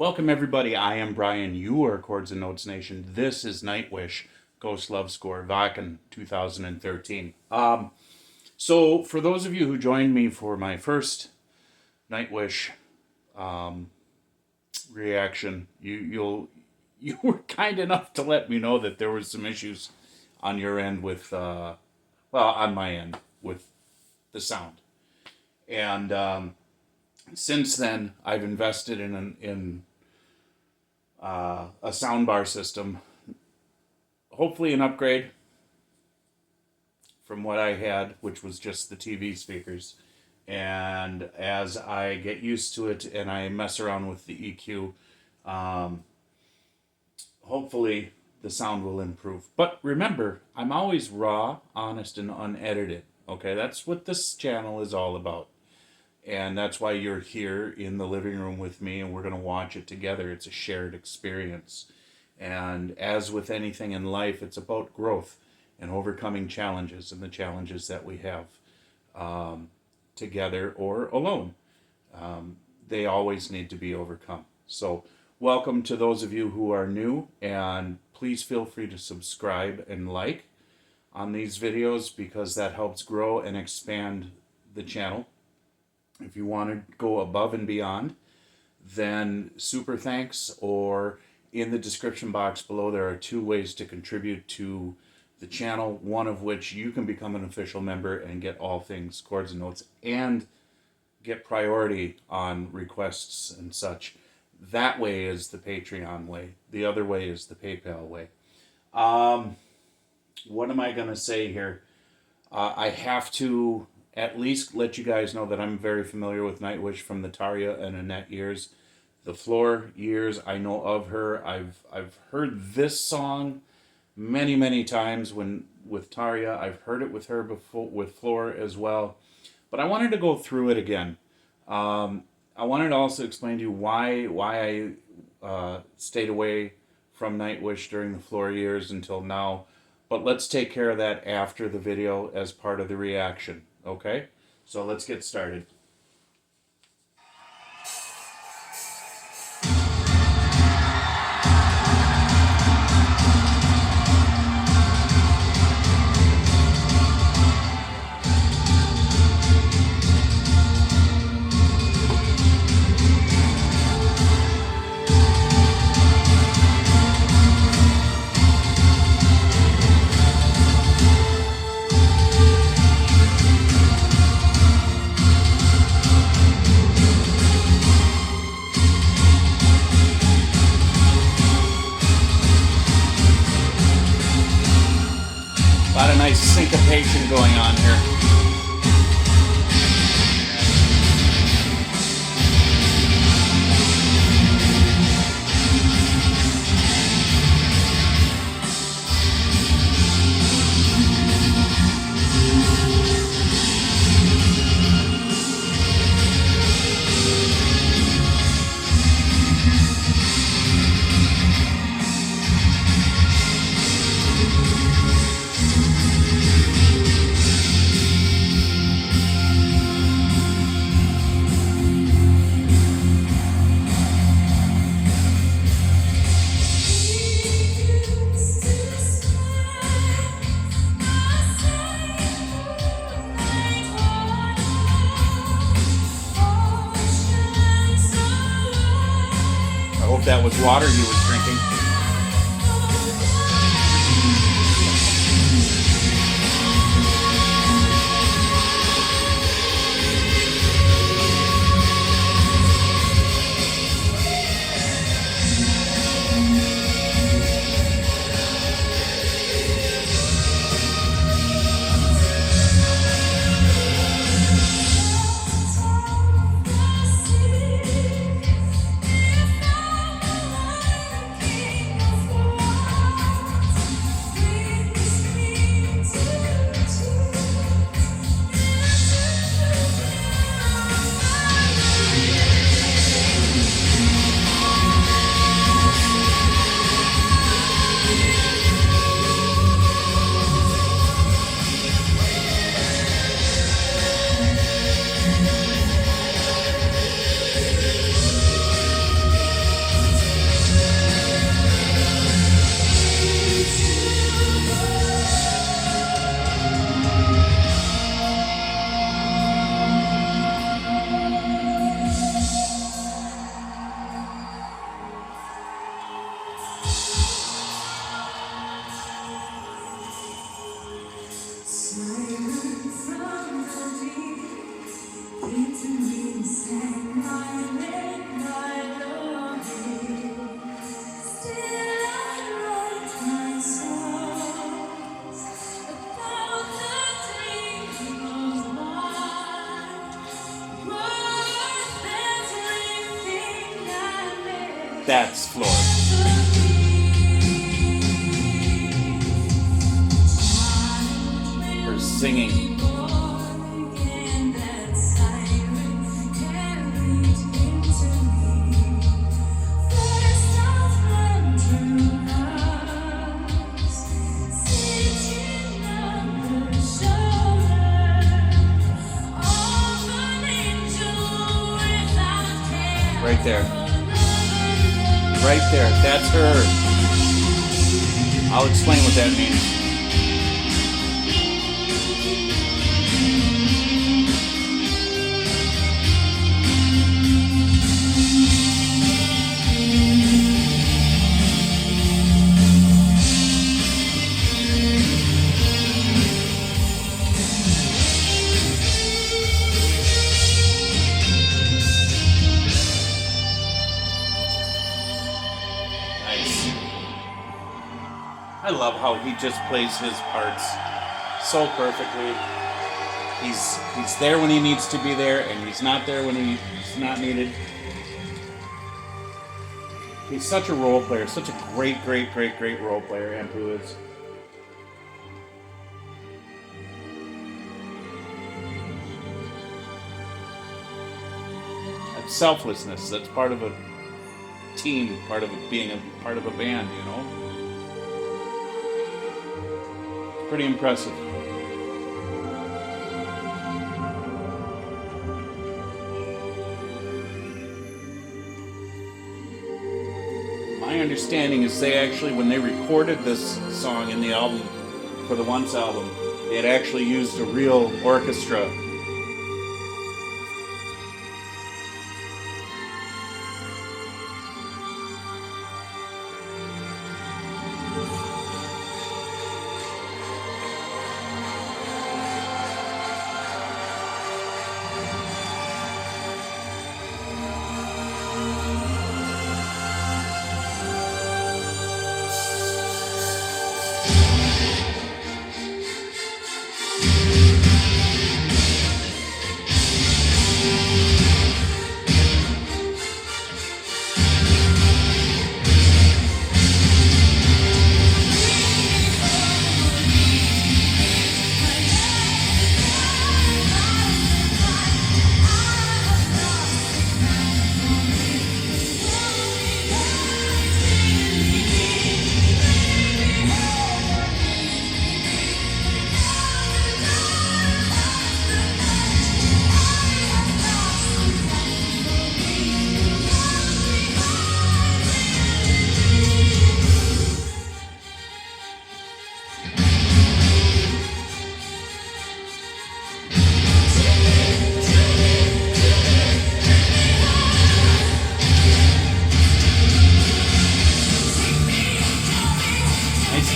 Welcome everybody, I am Brian, you are Chords and Notes Nation. This is Nightwish, Ghost Love Score, Vakken 2013. So for those of you who joined me for my first Nightwish reaction, you were kind enough to let me know that there was some issues on your end with, on my end with the sound. And since then, I've invested in a soundbar system, hopefully an upgrade from what I had, which was just the TV speakers. And as I get used to it and I mess around with the EQ, hopefully the sound will improve. But remember, I'm always raw, honest, and unedited. Okay, that's what this channel is all about. And that's why you're here in the living room with me, and we're going to watch it together. It's a shared experience. And as with anything in life, it's about growth and overcoming challenges and the challenges that we have together or alone. They always need to be overcome. So welcome to those of you who are new, and please feel free to subscribe and like on these videos because that helps grow and expand the channel. If you want to go above and beyond, then super thanks, or in the description box below there are 2 ways to contribute to the channel, one of which you can become an official member and get all things Chords and Notes and get priority on requests and such. That way is the Patreon way. The other way is the PayPal way. What am I going to say here? I have to at least let you guys know that I'm very familiar with Nightwish from the Tarja and Annette years. The Floor years, I know of her. I've heard this song many times with Tarja. I've heard it with her before, with Floor as well. But I wanted to go through it again. I wanted to also explain to you why I stayed away from Nightwish during the Floor years until now. But let's take care of that after the video as part of the reaction. Okay, so let's get started. A lot of nice syncopation going on here. I hope that was water you was drinking. That's floor. Her singing. Right there. Right there. That's her. I'll explain what that means. I love how he just plays his parts so perfectly. He's there when he needs to be there, and he's not there when he's not needed. He's such a role player, such a great role player, Andrew is. That's selflessness. That's part of a team, part of being a part of a band, you know? Pretty impressive. My understanding is they actually, when they recorded this song in the album, for the Once album, they had actually used a real orchestra.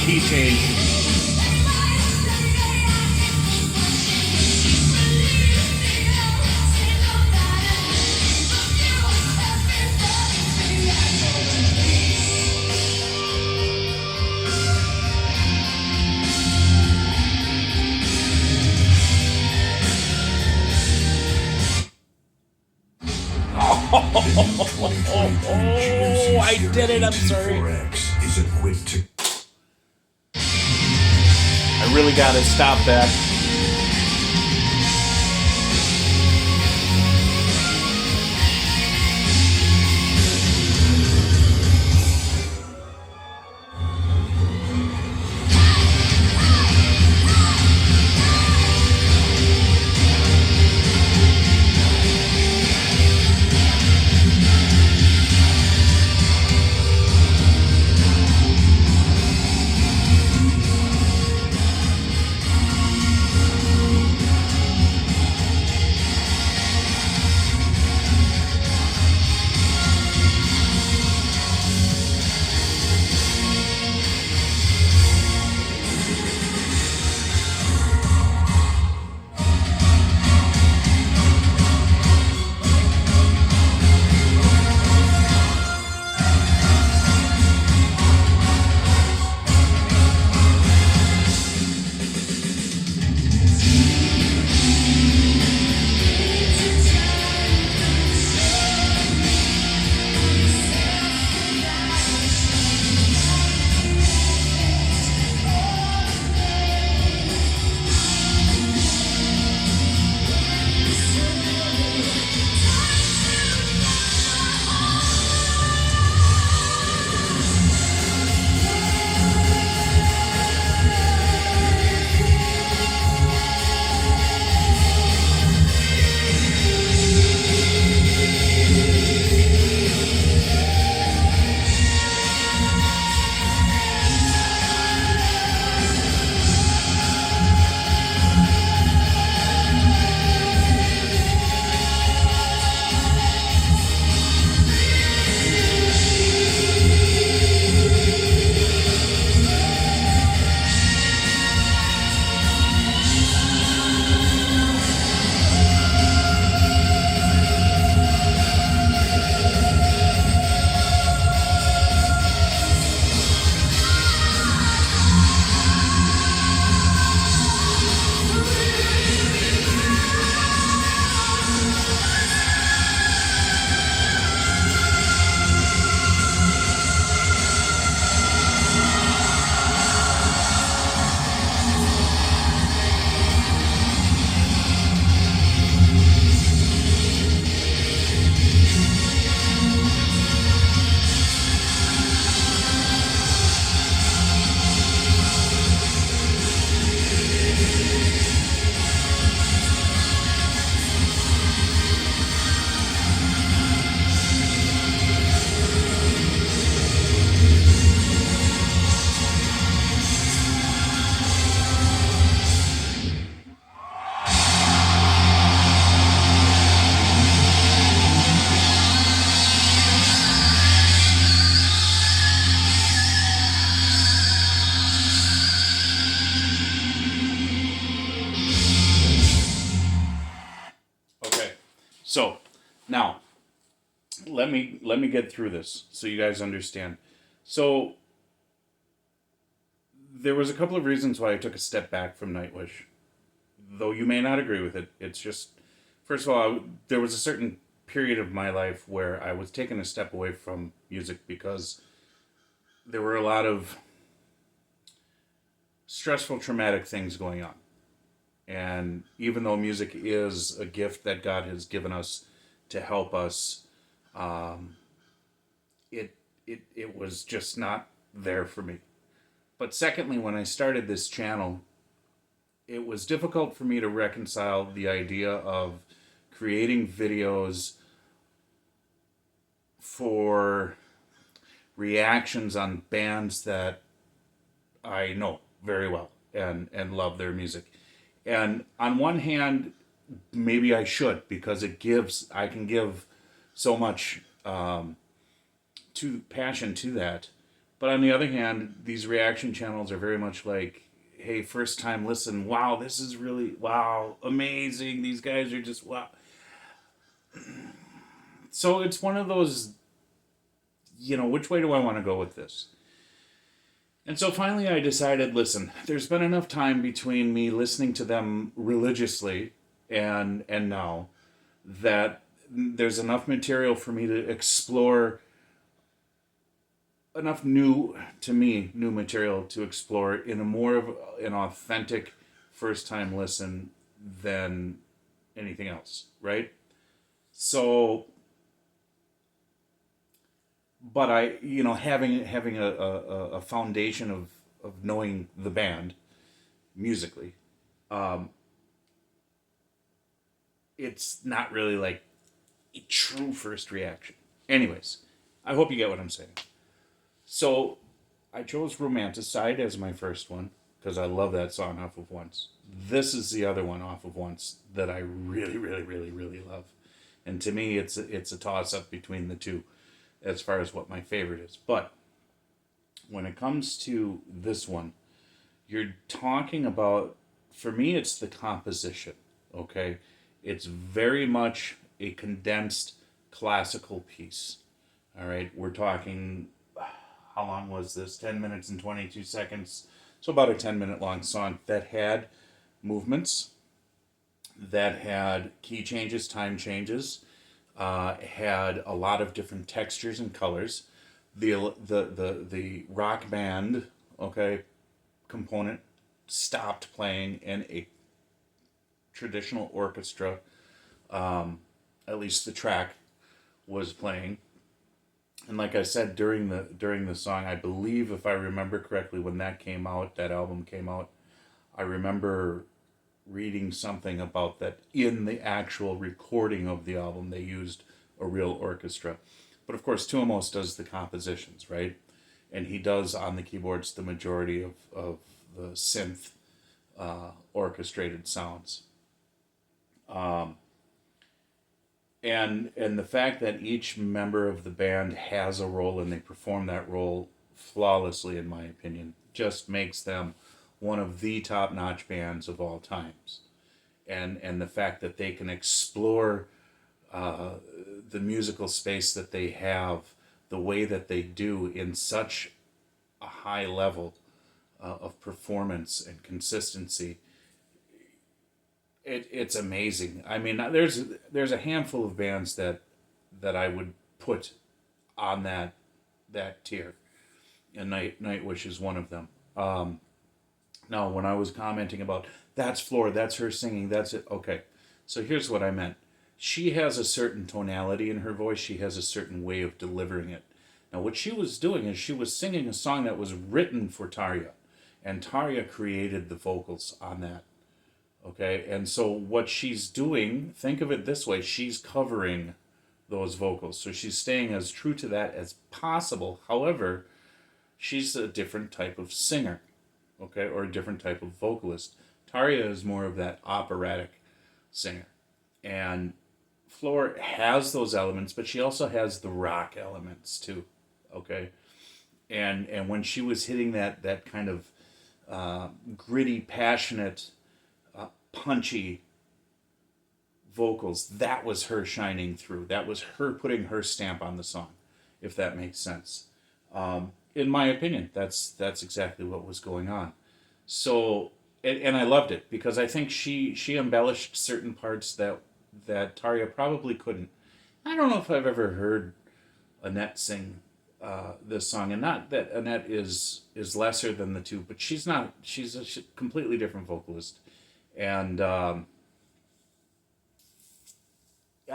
Key change. Oh, I did it. I'm sorry. I really gotta stop that. So now let me get through this so you guys understand. So there was a couple of reasons why I took a step back from Nightwish, though you may not agree with it. It's just, first of all, there was a certain period of my life where I was taking a step away from music because there were a lot of stressful, traumatic things going on. And even though music is a gift that God has given us to help us, it was just not there for me. But secondly, when I started this channel, it was difficult for me to reconcile the idea of creating videos for reactions on bands that I know very well and love their music. And on one hand, maybe I should, because I can give so much to passion to that. But on the other hand, these reaction channels are very much like, hey, first time listen, wow, this is really, wow, amazing. These guys are just, wow. So it's one of those, which way do I want to go with this? And so finally I decided, listen, there's been enough time between me listening to them religiously and now that there's enough material for me to explore, enough new material to explore in a more of an authentic first time listen than anything else, right? So, but I, having a foundation of knowing the band musically, it's not really like a true first reaction. Anyways, I hope you get what I'm saying. So I chose Romanticide as my first one because I love that song off of Once. This is the other one off of Once that I really, really, really, really love. And to me, it's a toss-up between the two as far as what my favorite is. But when it comes to this one, you're talking about, for me, it's the composition, okay? It's very much a condensed classical piece, all right? We're talking, how long was this? 10 minutes and 22 seconds. So about a 10-minute long song that had movements, that had key changes, time changes, had a lot of different textures and colors. The rock band, okay, component stopped playing, and a traditional orchestra, at least the track, was playing. And like I said, during the song, I believe, if I remember correctly, when that album came out, I remember reading something about that in the actual recording of the album, they used a real orchestra. But of course, Tuomas does the compositions, right? And he does on the keyboards the majority of the synth orchestrated sounds. And the fact that each member of the band has a role and they perform that role flawlessly, in my opinion, just makes them one of the top-notch bands of all times. And the fact that they can explore the musical space that they have the way that they do in such a high level of performance and consistency, it's amazing. I mean, there's a handful of bands that I would put on that tier, and Nightwish is one of them. Now, when I was commenting about that's Floor, that's her singing, that's it. Okay, so here's what I meant. She has a certain tonality in her voice. She has a certain way of delivering it. Now, what she was doing is she was singing a song that was written for Tarja, and Tarja created the vocals on that. Okay, and so what she's doing, think of it this way, she's covering those vocals. So she's staying as true to that as possible. However, she's a different type of singer, okay, or a different type of vocalist. Tarja is more of that operatic singer. And Floor has those elements, but she also has the rock elements too, okay? And when she was hitting that kind of gritty, passionate, punchy vocals, that was her shining through. That was her putting her stamp on the song, if that makes sense. In my opinion, that's exactly what was going on. So, and I loved it because I think she embellished certain parts that Tarja probably couldn't. I don't know if I've ever heard Annette sing this song, and not that Annette is lesser than the two, but she's not. She's a completely different vocalist, and I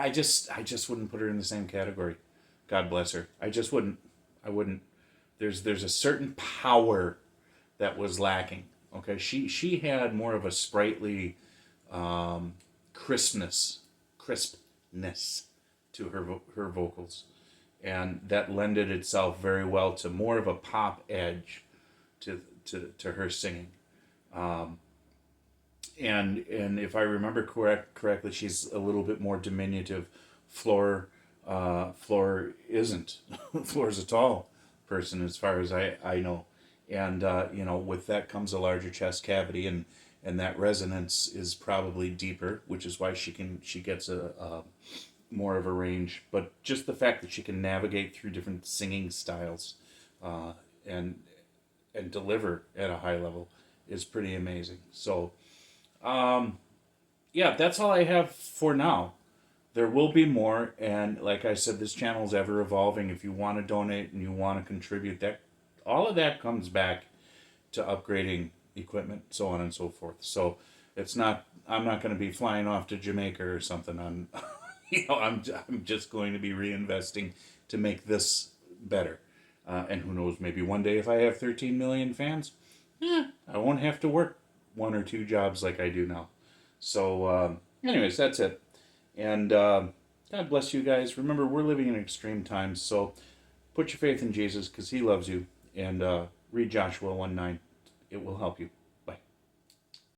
just wouldn't put her in the same category. God bless her. I just wouldn't. I wouldn't. There's a certain power that was lacking. Okay, she had more of a sprightly crispness to her vocals, and that lended itself very well to more of a pop edge to her singing. And if I remember correctly, she's a little bit more diminutive. Floor isn't. Floor's a tall person as far as I know, and with that comes a larger chest cavity, and that resonance is probably deeper, which is why she gets a more of a range. But just the fact that she can navigate through different singing styles, and deliver at a high level is pretty amazing. So. Yeah, that's all I have for now. There will be more, and like I said, this channel is ever evolving. If you want to donate and you want to contribute, that all of that comes back to upgrading equipment, so on and so forth. So it's not. I'm not going to be flying off to Jamaica or something. I'm just going to be reinvesting to make this better. And who knows? Maybe one day, if I have 13 million fans, I won't have to work one or two jobs like I do now. So, anyways, that's it. And God bless you guys. Remember, we're living in extreme times, so put your faith in Jesus because he loves you. And read Joshua 1:9. It will help you.